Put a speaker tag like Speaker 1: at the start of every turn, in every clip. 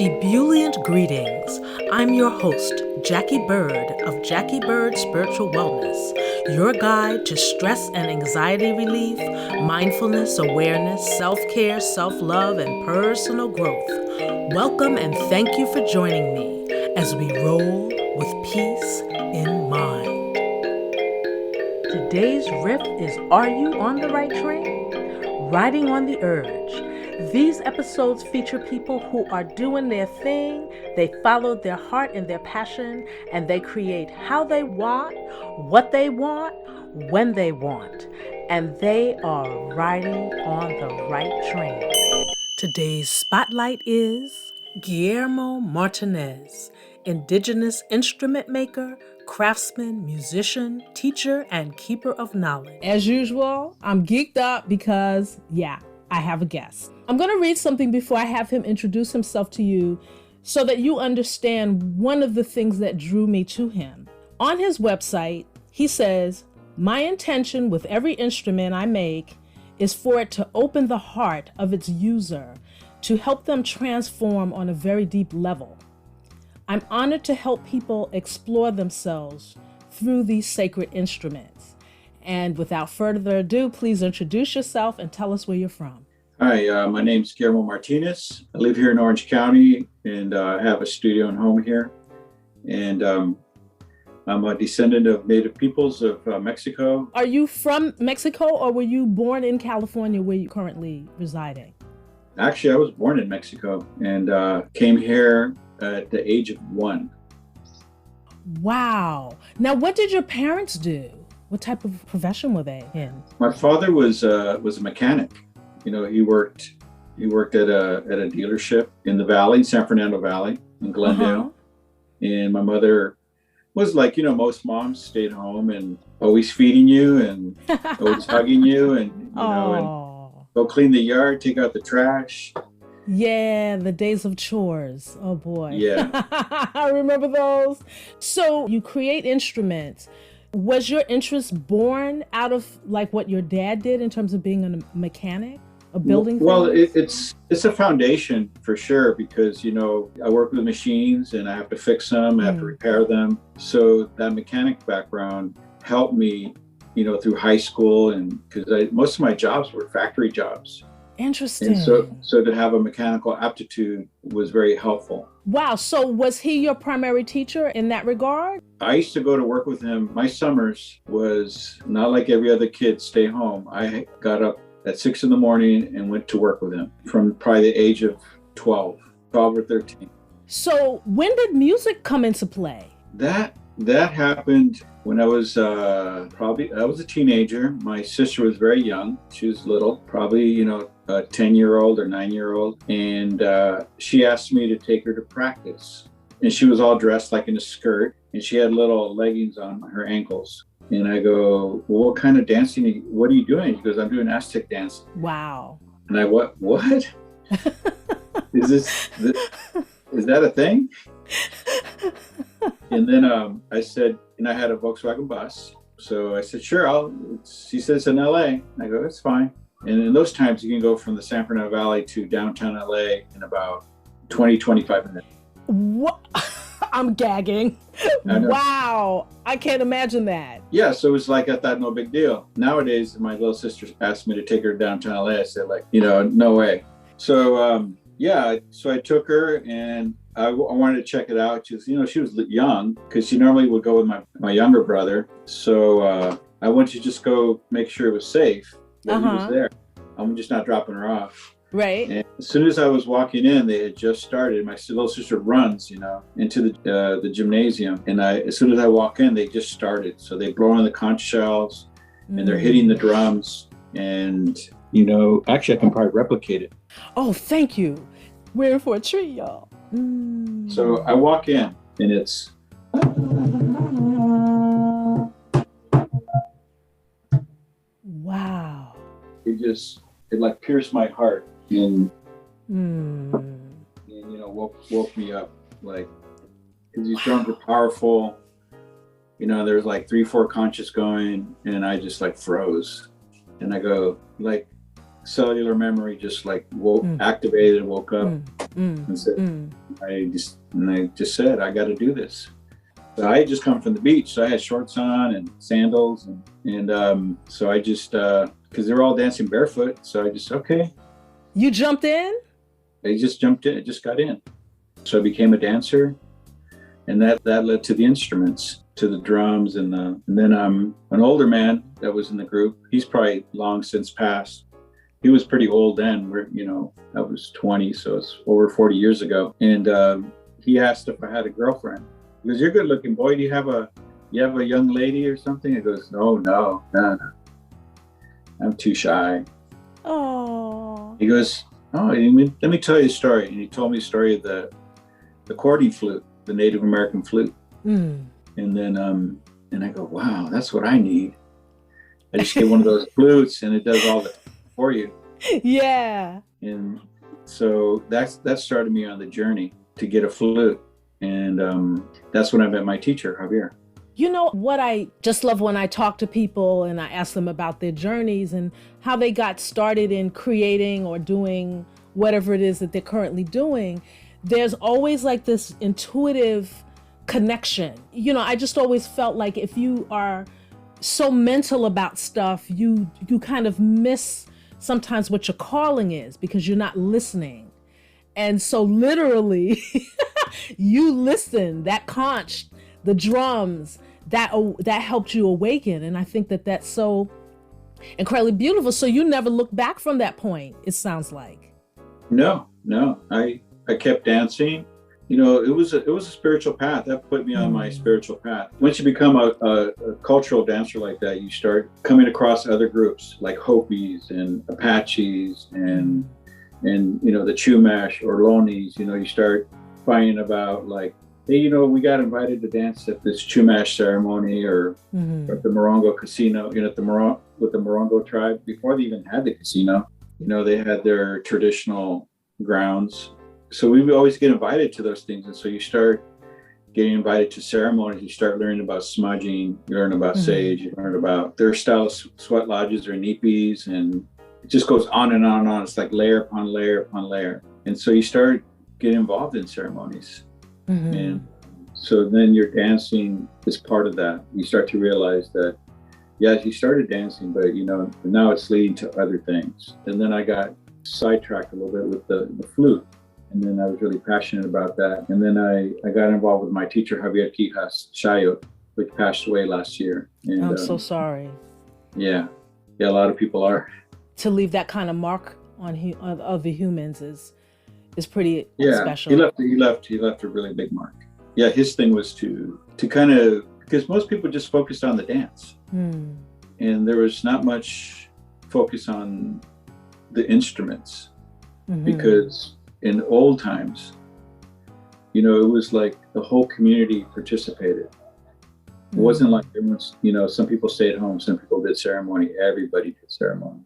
Speaker 1: Ebullient greetings. I'm your host, Jacquie Bird of Jacquie Bird Spiritual Wellness, your guide to stress and anxiety relief, mindfulness, awareness, self-care, self-love, and personal growth. Welcome and thank you for joining me as we roll with peace in mind. Today's riff is Are You on the Right Train? Riding on the Urge. These episodes feature people who are doing their thing, they followed their heart and their passion, and they create how they want, what they want, when they want, and they are riding on the right train. Today's spotlight is Guillermo Martinez, Indigenous instrument maker, craftsman, musician, teacher, and keeper of knowledge. As usual, I'm geeked up because, I have a guest. I'm going to read something before I have him introduce himself to you so that you understand one of the things that drew me to him. On his website, he says, "My intention with every instrument I make is for it to open the heart of its user to help them transform on a very deep level. I'm honored to help people explore themselves through these sacred instruments." And without further ado, please introduce yourself and tell us where you're from.
Speaker 2: Hi, my name's Guillermo Martinez. I live here in Orange County and I have a studio and home here. And I'm a descendant of native peoples of Mexico.
Speaker 1: Are you from Mexico or were you born in California where you're currently residing?
Speaker 2: Actually, I was born in Mexico and came here at the age of 1.
Speaker 1: Wow. Now, what did your parents do? What type of profession were they in?
Speaker 2: My father was a mechanic. You know, he worked at a dealership in the valley, San Fernando Valley in Glendale. And my mother was like, most moms, stayed home and always feeding you and always hugging you and, and go clean the yard, take out the trash.
Speaker 1: Yeah, the days of chores. Oh boy.
Speaker 2: Yeah.
Speaker 1: I remember those. So you create instruments. Was your interest born out of like what your dad did in terms of being a mechanic, a building?
Speaker 2: Well, it's a foundation for sure because, I work with machines and I have to fix them, I have to repair them. So that mechanic background helped me, through high school and because most of my jobs were factory jobs.
Speaker 1: Interesting.
Speaker 2: And so to have a mechanical aptitude was very helpful.
Speaker 1: Wow. So was he your primary teacher in that regard?
Speaker 2: I used to go to work with him. My summers was not like every other kid, stay home. I got up at 6 a.m. and went to work with him from probably the age of 12 or 13.
Speaker 1: So when did music come into play?
Speaker 2: That happened when I was I was a teenager. My sister was very young. She was little, probably, a 10-year-old or 9-year-old. And she asked me to take her to practice. And she was all dressed like in a skirt and she had little leggings on her ankles. And I go, "Well, what kind of dancing? What are you doing?" She goes, "I'm doing Aztec dancing."
Speaker 1: Wow.
Speaker 2: And I, what? Is that a thing? And then I said, and I had a Volkswagen bus. So I said, "Sure, she says in LA. I go, "That's fine." And in those times, you can go from the San Fernando Valley to downtown LA in about 25 minutes.
Speaker 1: What? I'm gagging. Wow. I can't imagine that.
Speaker 2: Yeah. So it was like, I thought, no big deal. Nowadays, my little sister asked me to take her downtown LA. I said, no way. So, so I took her and I wanted to check it out. She was young because she normally would go with my younger brother. So I wanted to just go make sure it was safe that he was there. I'm just not dropping her off.
Speaker 1: Right.
Speaker 2: And as soon as I was walking in, they had just started. My little sister runs, into the gymnasium. And as soon as I walk in, they just started. So they blow on the conch shells and they're hitting the drums. And, actually I can probably replicate it.
Speaker 1: Oh, thank you. We're in for a treat, y'all.
Speaker 2: So I walk in and it's
Speaker 1: wow.
Speaker 2: It like pierced my heart and woke me up, like, because these drums are powerful. There's like 3-4 conches going and I just like froze. And I go, like, cellular memory just like activated and woke up. And said, I just said, I got to do this. So I had just come from the beach, so I had shorts on and sandals, and so I just because they were all dancing barefoot, so I just okay.
Speaker 1: You jumped in?
Speaker 2: I just jumped in, I just got in. So I became a dancer, and that led to the instruments, to the drums, and then an older man that was in the group. He's probably long since passed. He was pretty old then. I was 20, so it's over 40 years ago. And he asked if I had a girlfriend. He goes, "You're a good looking boy. Do you have a young lady or something?" I goes, No. I'm too shy.
Speaker 1: Oh.
Speaker 2: He goes, "Oh, let me tell you a story." And he told me a story of the cording flute, the Native American flute. And then, and I go, "Wow, that's what I need." I just get one of those flutes and it does all the for you.
Speaker 1: Yeah.
Speaker 2: And so that started me on the journey to get a flute. And that's when I met my teacher, Javier.
Speaker 1: You know what I just love when I talk to people and I ask them about their journeys and how they got started in creating or doing whatever it is that they're currently doing. There's always like this intuitive connection. I just always felt like if you are so mental about stuff, you kind of miss sometimes what your calling is because you're not listening. And so literally you listen, that conch, the drums, that helped you awaken. And I think that that's so incredibly beautiful. So you never look back from that point, it sounds like.
Speaker 2: No, I kept dancing. It was a spiritual path that put me on my spiritual path. Once you become a cultural dancer like that, you start coming across other groups like Hopis and Apaches and the Chumash or Lonis. You start finding about like, hey, we got invited to dance at this Chumash ceremony or at the Morongo casino, with the Morongo tribe before they even had the casino. They had their traditional grounds. So we would always get invited to those things. And so you start getting invited to ceremonies, you start learning about smudging, you learn about sage, you learn about their style of sweat lodges or nipis, and it just goes on and on and on. It's like layer upon layer upon layer. And so you start getting involved in ceremonies. And so then your dancing is part of that. You start to realize that, yes, you started dancing, but now it's leading to other things. And then I got sidetracked a little bit with the flute. And then I was really passionate about that. And then I got involved with my teacher, Xavier Quijas Yxayotl, which passed away last year. And,
Speaker 1: I'm so sorry.
Speaker 2: Yeah, a lot of people are.
Speaker 1: To leave that kind of mark on other humans is pretty special.
Speaker 2: He left a really big mark. Yeah, his thing was to kind of, because most people just focused on the dance. And there was not much focus on the instruments because in old times, it was like the whole community participated. It wasn't like everyone's, some people stayed home, some people did ceremony, everybody did ceremony.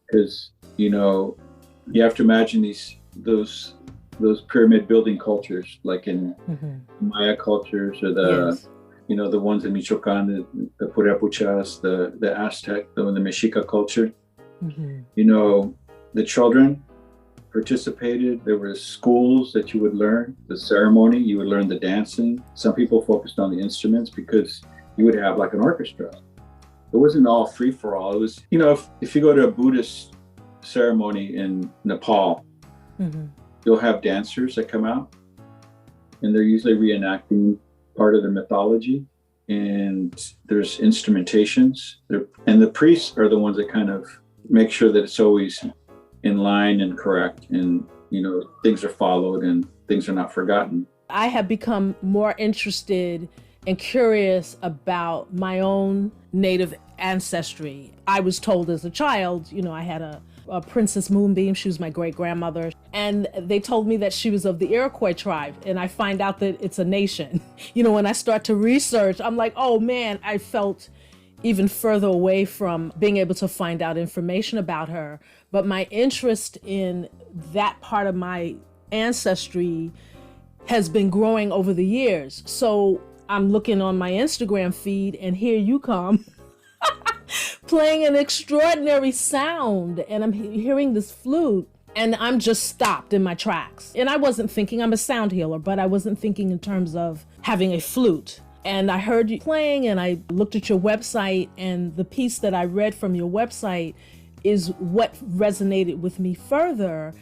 Speaker 2: Because, you have to imagine those pyramid building cultures, like in Maya cultures or the ones in Michoacan, the Purepuchas, the Aztec, the Mexica culture. The children participated. There were schools that you would learn the ceremony, you would learn the dancing. Some people focused on the instruments because you would have like an orchestra. It wasn't all free for all. It was, if you go to a Buddhist ceremony in Nepal, you'll have dancers that come out and they're usually reenacting part of their mythology, and there's instrumentations. And the priests are the ones that kind of make sure that it's always in line and correct, and things are followed and things are not forgotten.
Speaker 1: I have become more interested and curious about my own Native ancestry. I was told as a child, I had a Princess Moonbeam. She was my great grandmother, and they told me that she was of the Iroquois tribe, and I find out that it's a nation. When I start to research, I'm like, oh man, I felt even further away from being able to find out information about her. But my interest in that part of my ancestry has been growing over the years. So I'm looking on my Instagram feed and here you come playing an extraordinary sound, and I'm hearing this flute. And I'm just stopped in my tracks. And I wasn't thinking, I'm a sound healer, but I wasn't thinking in terms of having a flute. And I heard you playing and I looked at your website, and the piece that I read from your website is what resonated with me further.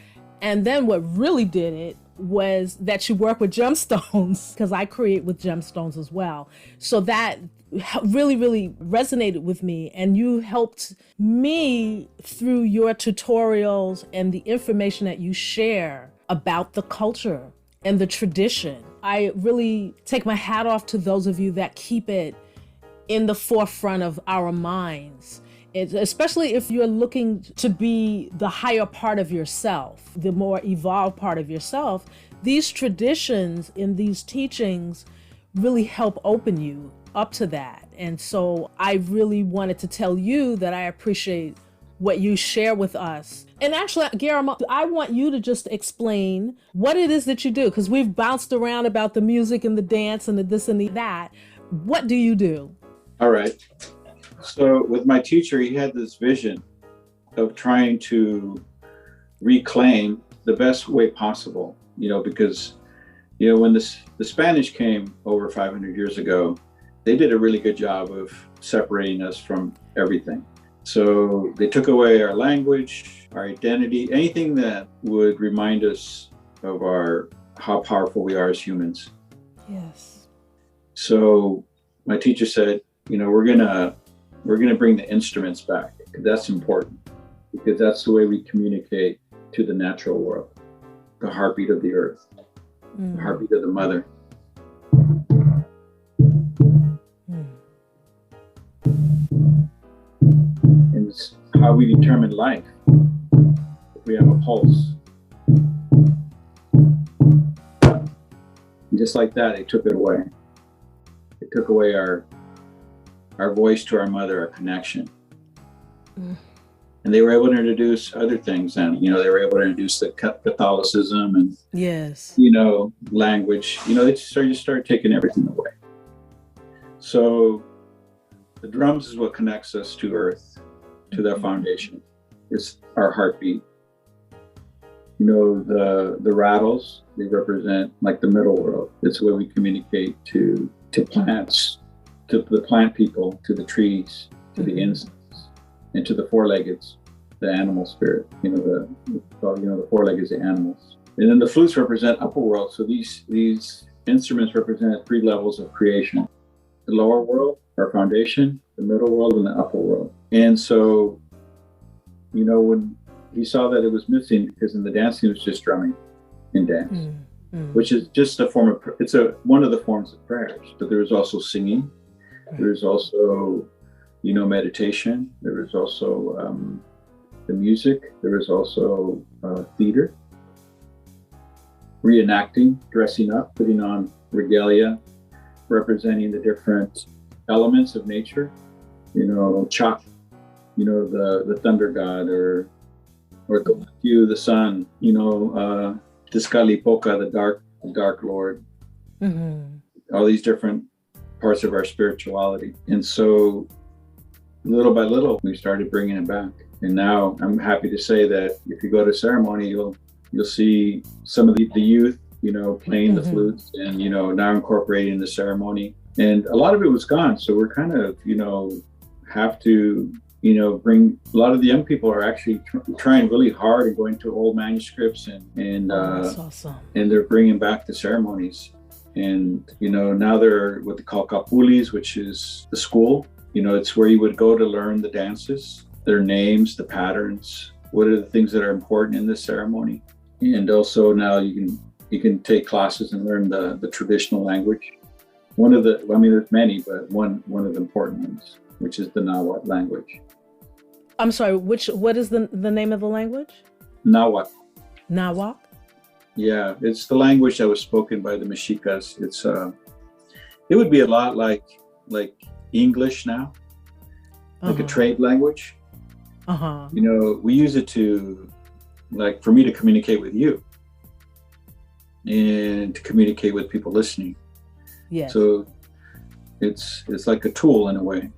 Speaker 1: And then what really did it was that you work with gemstones, because I create with gemstones as well. So that really, really resonated with me. And you helped me through your tutorials and the information that you share about the culture and the tradition. I really take my hat off to those of you that keep it in the forefront of our minds. Especially if you're looking to be the higher part of yourself, the more evolved part of yourself, these traditions and these teachings really help open you up to that. And so I really wanted to tell you that I appreciate what you share with us. And actually, Guillermo, I want you to just explain what it is that you do, because we've bounced around about the music and the dance and the this and the that. What do you do?
Speaker 2: All right. So with my teacher, he had this vision of trying to reclaim the best way possible, because, when the Spanish came over 500 years ago, they did a really good job of separating us from everything. So they took away our language, our identity, anything that would remind us of how powerful we are as humans.
Speaker 1: Yes.
Speaker 2: So my teacher said, we're gonna bring the instruments back. That's important, because that's the way we communicate to the natural world, the heartbeat of the earth, the heartbeat of the mother. And it's how we determine life. If we have a pulse. And just like that, they took it away. They took away our voice to our mother, our connection. And they were able to introduce other things. And, they were able to introduce the Catholicism and,
Speaker 1: yes,
Speaker 2: language. They just started taking everything away. So the drums is what connects us to earth, to that foundation. It's our heartbeat. The rattles, they represent like the middle world. It's where we communicate to plants, to the plant people, to the trees, to the insects, and to the four-leggeds, the animal spirit. The four-legged is the animals. And then the flutes represent upper world. So these instruments represent 3 levels of creation: the lower world, our foundation, the middle world, and the upper world. And so, when he saw that it was missing, because in the dancing it was just drumming and dance, which is just a form of, one of the forms of prayers. But there was also singing. There's also, meditation. There was also the music. There was also theater, reenacting, dressing up, putting on regalia, representing the different elements of nature. Chak, the thunder god, or the sun. Tezcatlipoca, the dark lord. All these different parts of our spirituality. And so little by little, we started bringing it back. And now I'm happy to say that if you go to ceremony, you'll see some of the youth, playing the flutes and, now incorporating the ceremony. And a lot of it was gone. So we're kind of, have to, bring, a lot of the young people are actually trying really hard and going to old manuscripts and
Speaker 1: that's awesome.
Speaker 2: And they're bringing back the ceremonies. And, now they're what they call kapulis, which is the school. It's where you would go to learn the dances, their names, the patterns, what are the things that are important in this ceremony. And also now you can take classes and learn the traditional language. There's many, but one of the important ones, which is the Nahuatl language.
Speaker 1: I'm sorry, what is the name of the language?
Speaker 2: Nahuatl.
Speaker 1: Nahuatl?
Speaker 2: Yeah, it's the language that was spoken by the Mexicas. It would be a lot like English now, like a trade language. We use it to, like, for me to communicate with you and to communicate with people listening.
Speaker 1: Yes.
Speaker 2: So it's like a tool in a way.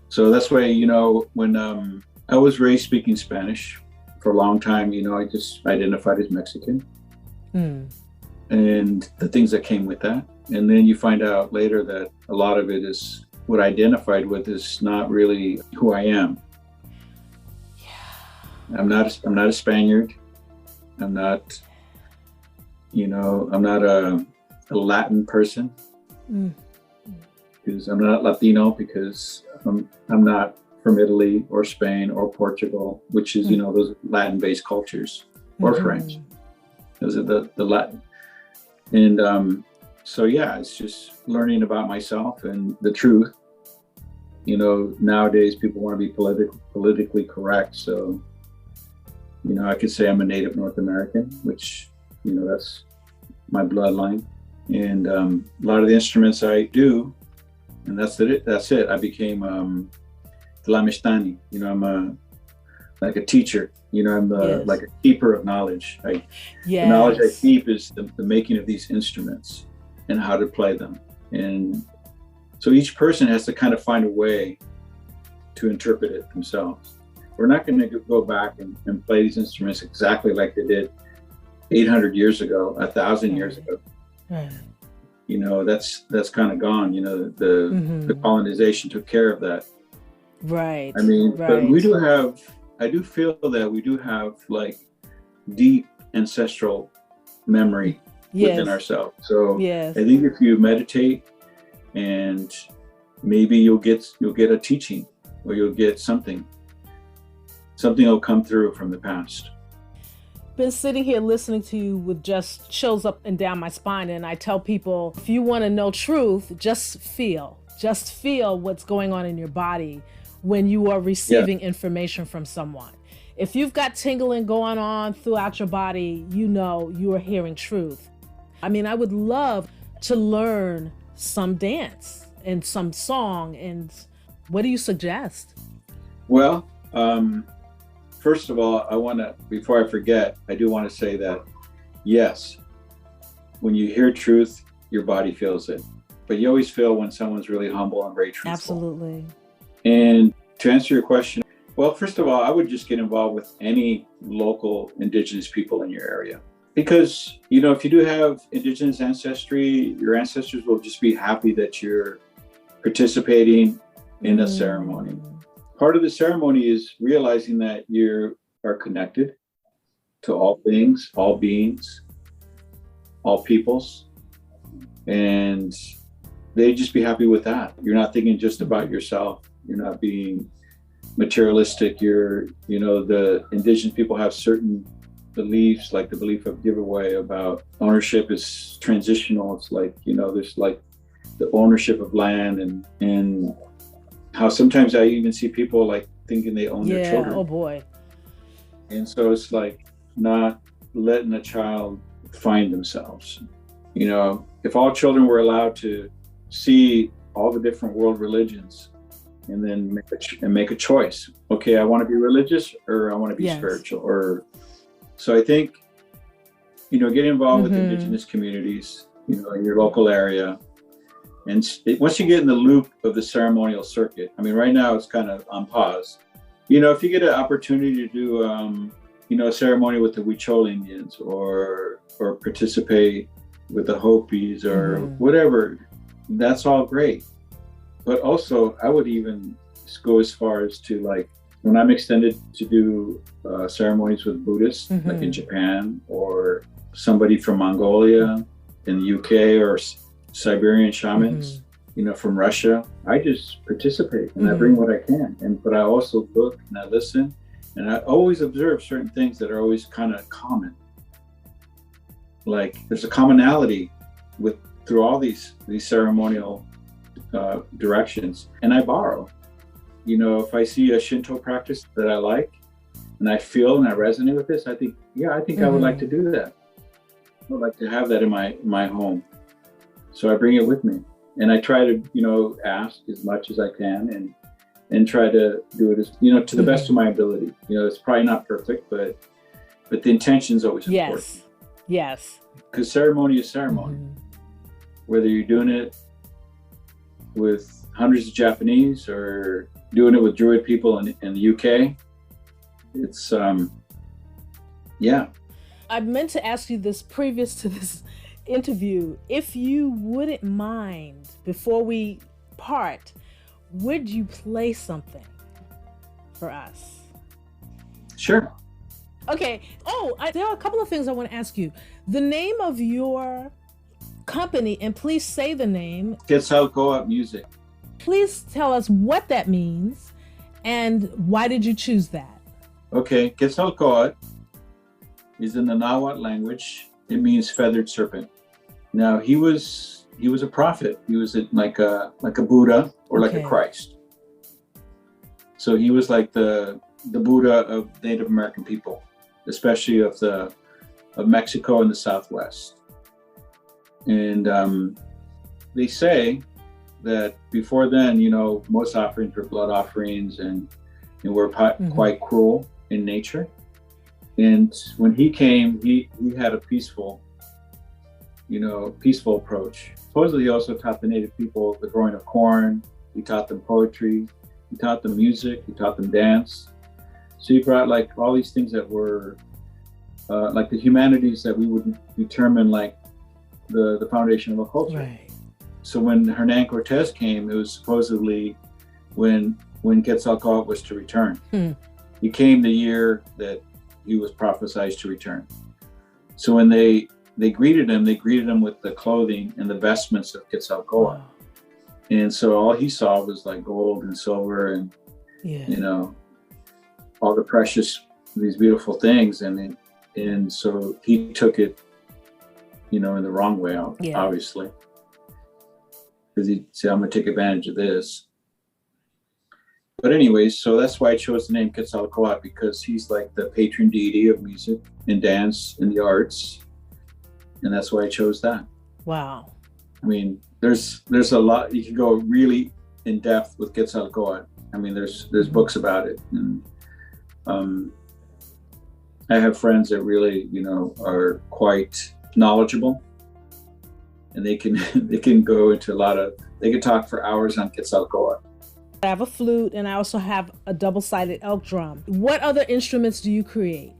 Speaker 2: So that's why, when I was raised speaking Spanish for a long time, I just identified as Mexican.
Speaker 1: Mm.
Speaker 2: And the things that came with that. And then you find out later that a lot of it is what I identified with is not really who I am. Yeah. I'm not a Spaniard. I'm not, I'm not a Latin person. Mm. Because I'm not Latino, because I'm not from Italy or Spain or Portugal, which is, those Latin-based cultures, or French. Those are the Latin. And so, yeah, it's just learning about myself and the truth. Nowadays people want to be politically correct. So, I could say I'm a native North American, which, that's my bloodline. And a lot of the instruments I do, and that's it. I became Tlamistani. I'm like a teacher. I'm
Speaker 1: Yes.
Speaker 2: like a keeper of knowledge.
Speaker 1: Yes.
Speaker 2: The knowledge I keep is the making of these instruments and how to play them. And so each person has to kind of find a way to interpret it themselves. We're not going to go back and play these instruments exactly like they did 800 years ago, 1,000 years ago.
Speaker 1: Right.
Speaker 2: That's kind of gone. The colonization took care of that.
Speaker 1: Right.
Speaker 2: I mean,
Speaker 1: right.
Speaker 2: But I do feel that we do have like deep ancestral memory within ourselves. So I think if you meditate, and maybe you'll get a teaching, or you'll get something will come through from the past.
Speaker 1: Been sitting here listening to you with just chills up and down my spine, and I tell people, if you want to know truth, just feel what's going on in your body when you are receiving information from someone. If you've got tingling going on throughout your body, you are hearing truth. I mean, I would love to learn some dance and some song, and what do you suggest?
Speaker 2: Well, first of all, before I forget, I do want to say that, yes, when you hear truth, your body feels it. But you always feel when someone's really humble and very truthful.
Speaker 1: Absolutely.
Speaker 2: And to answer your question, well, first of all, I would just get involved with any local Indigenous people in your area. Because, if you do have Indigenous ancestry, your ancestors will just be happy that you're participating in a ceremony. Part of the ceremony is realizing that you are connected to all things, all beings, all peoples, and they just be happy with that. You're not thinking just about yourself. You're not being materialistic. The Indigenous people have certain beliefs, like the belief of giveaway about ownership is transitional. It's like, there's like the ownership of land, and how sometimes I even see people like thinking they own their children.
Speaker 1: Oh boy.
Speaker 2: And so it's like not letting a child find themselves. If all children were allowed to see all the different world religions and then make a choice. Okay, I want to be religious, or I want to be spiritual. So I think, get involved with Indigenous communities, in your local area. And once you get in the loop of the ceremonial circuit, I mean, right now it's kind of on pause. If you get an opportunity to do, a ceremony with the Huichol Indians, or participate with the Hopis, or whatever, that's all great. But also, I would even go as far as to, like, when I'm extended to do ceremonies with Buddhists, like in Japan, or somebody from Mongolia, in the UK, or Siberian shamans, from Russia, I just participate and I bring what I can. But I also look and I listen, and I always observe certain things that are always kind of common. Like there's a commonality through all these ceremonial directions, and I borrow. If I see a Shinto practice that I like, and I feel and I resonate with this, I think I would like to do that. I would like to have that in my home. So I bring it with me, and I try to, ask as much as I can, and try to do it as, to the best of my ability. It's probably not perfect, but the intention is always important.
Speaker 1: Yes. Because
Speaker 2: ceremony is ceremony. Whether you're doing it with hundreds of Japanese or doing it with Druid people in the UK, it's Yeah.
Speaker 1: I meant to ask you this previous to this interview. If you wouldn't mind, before we part, would you play something for us?
Speaker 2: Sure.
Speaker 1: Okay. Oh, there are a couple of things I want to ask you. The name of your company, and please say the name.
Speaker 2: Quetzalcoatl Music.
Speaker 1: Please tell us what that means and why did you choose that?
Speaker 2: Okay, Quetzalcoatl is in the Nahuatl language. It means feathered serpent. Now he was a prophet. He was like a Buddha or like a Christ. So he was like the Buddha of Native American people, especially of Mexico and the Southwest. And they say that before then, most offerings were blood offerings and were quite cruel in nature. And when he came, he had a peaceful approach. Supposedly he also taught the native people the growing of corn. He taught them poetry. He taught them music. He taught them dance. So he brought like all these things that were like the humanities that we would determine like the foundation of a culture.
Speaker 1: Right.
Speaker 2: So when Hernan Cortez came, it was supposedly when Quetzalcoatl was to return. He came the year that he was prophesied to return. So when they greeted him with the clothing and the vestments of Quetzalcoatl. Wow. And so all he saw was like gold and silver and all the these beautiful things. And so he took it, in the wrong way, obviously. Because he said, I'm gonna take advantage of this. But anyways, so that's why I chose the name Quetzalcoatl, because he's like the patron deity of music and dance and the arts. And that's why I chose that. Wow. I mean, there's a lot, you can go really in depth with Quetzalcoatl. I mean, there's books about it. And I have friends that really, are quite knowledgeable. And they can go into they can talk for hours on Quetzalcoatl.
Speaker 1: I have a flute and I also have a double-sided elk drum. What other instruments do you create?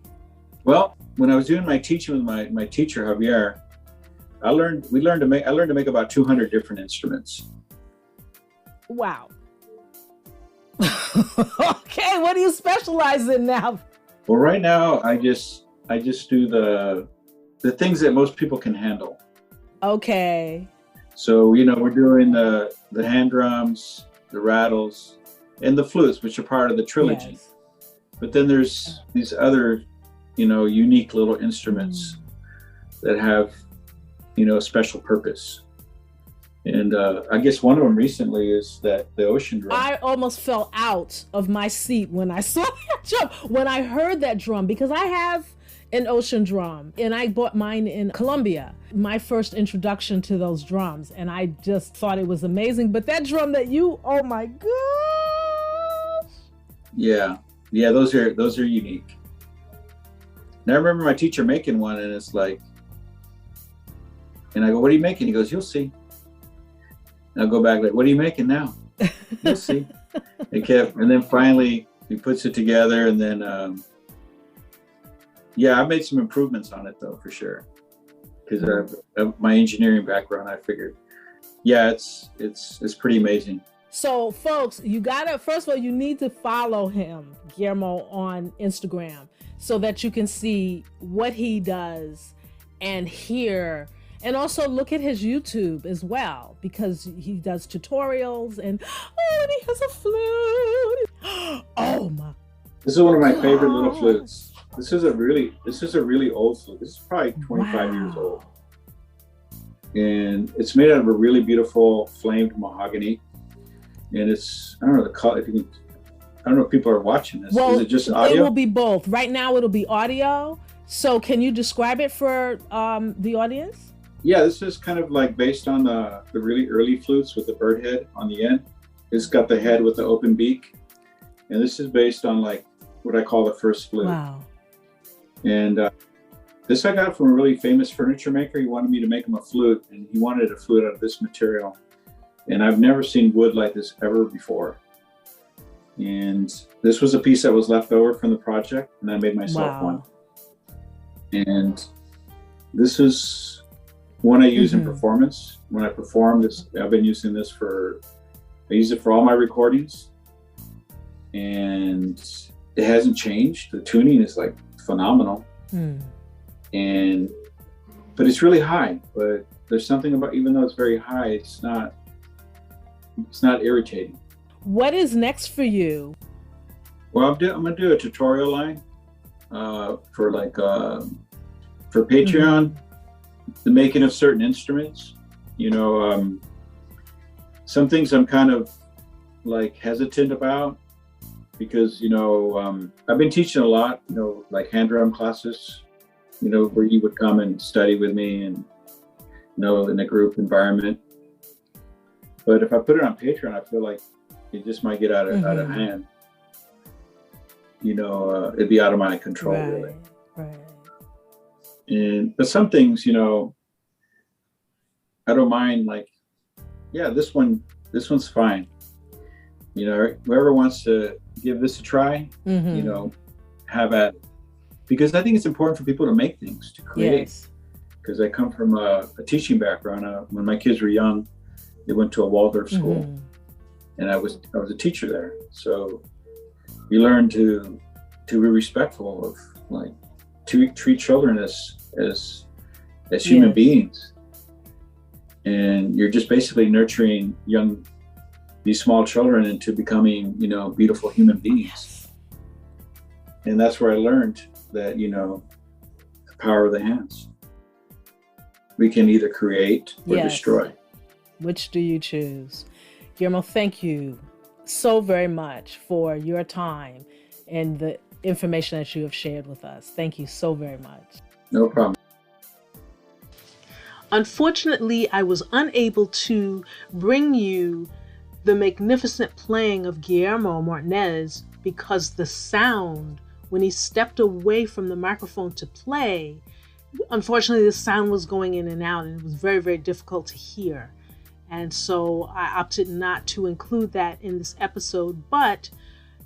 Speaker 2: Well, when I was doing my teaching with my teacher, Javier, I learned to make about 200 different instruments.
Speaker 1: Wow. Okay, what do you specialize in now?
Speaker 2: Well, right now I just do the things that most people can handle.
Speaker 1: Okay.
Speaker 2: So, we're doing the hand drums, the rattles, and the flutes, which are part of the trilogy. Yes. But then there's these other, unique little instruments that have, a special purpose. And I guess one of them recently is the ocean drum.
Speaker 1: I almost fell out of my seat when I saw that drum, when I heard that drum, because I have an ocean drum and I bought mine in Colombia, my first introduction to those drums. And I just thought it was amazing. But that drum oh my gosh.
Speaker 2: Yeah, those are unique. And I remember my teacher making one and it's like, and I go, what are you making? He goes, you'll see. And I'll go back like, what are you making now? You'll see. And then finally he puts it together and then, I made some improvements on it though, for sure. Because of my engineering background, I figured, it's pretty amazing.
Speaker 1: So folks, first of all, you need to follow him, Guillermo, on Instagram so that you can see what he does and hear. And also look at his YouTube as well, because he does tutorials and he has a flute. Oh my.
Speaker 2: This is one of my favorite little flutes. This is a really old flute. This is probably 25 years old. And it's made out of a really beautiful flamed mahogany. And it's, I don't know the color, I don't know if people are watching this.
Speaker 1: Well,
Speaker 2: is it just audio?
Speaker 1: It will be both. Right now it'll be audio. So can you describe it for the audience?
Speaker 2: Yeah, this is kind of like based on the really early flutes with the bird head on the end. It's got the head with the open beak. And this is based on like what I call the first flute.
Speaker 1: Wow.
Speaker 2: And this I got from a really famous furniture maker. He wanted me to make him a flute, and he wanted a flute out of this material. And I've never seen wood like this ever before. And this was a piece that was left over from the project, and I made myself one. And this is one I use in performance. When I perform this, I've been using this I use it for all my recordings, and it hasn't changed. The tuning is like phenomenal. But it's really high, but there's something about, even though it's very high, it's not irritating.
Speaker 1: What is next for you?
Speaker 2: Well, I'm gonna do a tutorial line for Patreon, the making of certain instruments. Some things I'm kind of like hesitant about because I've been teaching a lot, like hand drum classes, where you would come and study with me and in a group environment. But if I put it on Patreon, I feel like it just might get out of hand. It'd be out of my control, really. Right. But some things, I don't mind. Like, yeah, this one's fine. Whoever wants to give this a try, have at it. Because I think it's important for people to make things, to create. Because I come from a teaching background. When my kids were young, they went to a Waldorf school, and I was a teacher there. So you learn to be respectful of, like, to treat children as human beings, and you're just basically nurturing these small children into becoming beautiful human beings. And that's where I learned that the power of the hands. We can either create or destroy.
Speaker 1: Which do you choose? Guillermo, thank you so very much for your time and the information that you have shared with us. Thank you so very much.
Speaker 2: No problem.
Speaker 1: Unfortunately, I was unable to bring you the magnificent playing of Guillermo Martinez because the sound, when he stepped away from the microphone to play, unfortunately the sound was going in and out, and it was very, very difficult to hear. And so I opted not to include that in this episode, but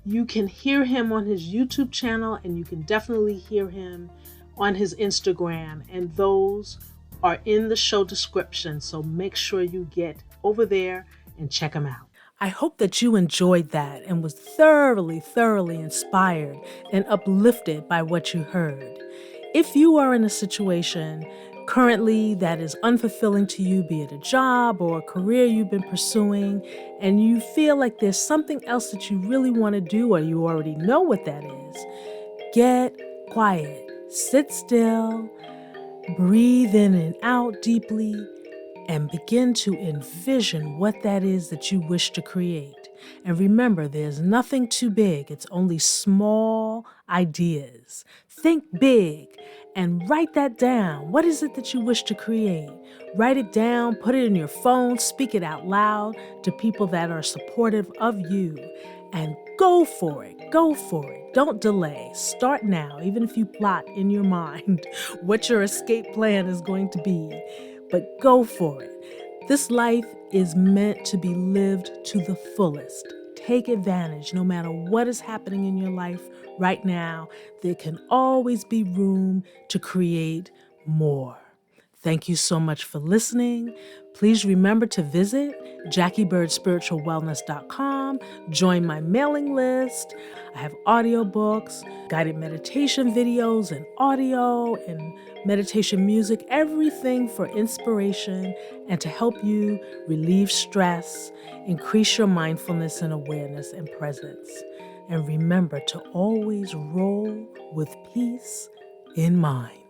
Speaker 1: you can hear him on his YouTube channel, and you can definitely hear him on his Instagram, and those are in the show description. So make sure you get over there and check him out. I hope that you enjoyed that and was thoroughly inspired and uplifted by what you heard. If you are in a situation currently that is unfulfilling to you, be it a job or a career you've been pursuing, and you feel like there's something else that you really want to do, or you already know what that is, get quiet, sit still, breathe in and out deeply, and begin to envision what that is that you wish to create. And remember, there's nothing too big. It's only small ideas. Think big and write that down. What is it that you wish to create? Write it down, put it in your phone, speak it out loud to people that are supportive of you, and go for it. Go for it. Don't delay. Start now, even if you plot in your mind what your escape plan is going to be. But go for it. This life is meant to be lived to the fullest. Take advantage. No matter what is happening in your life right now, there can always be room to create more. Thank you so much for listening. Please remember to visit JackieBirdSpiritualWellness.com. Join my mailing list. I have audiobooks, guided meditation videos, and audio and meditation music, everything for inspiration and to help you relieve stress, increase your mindfulness and awareness and presence. And remember to always roll with peace in mind.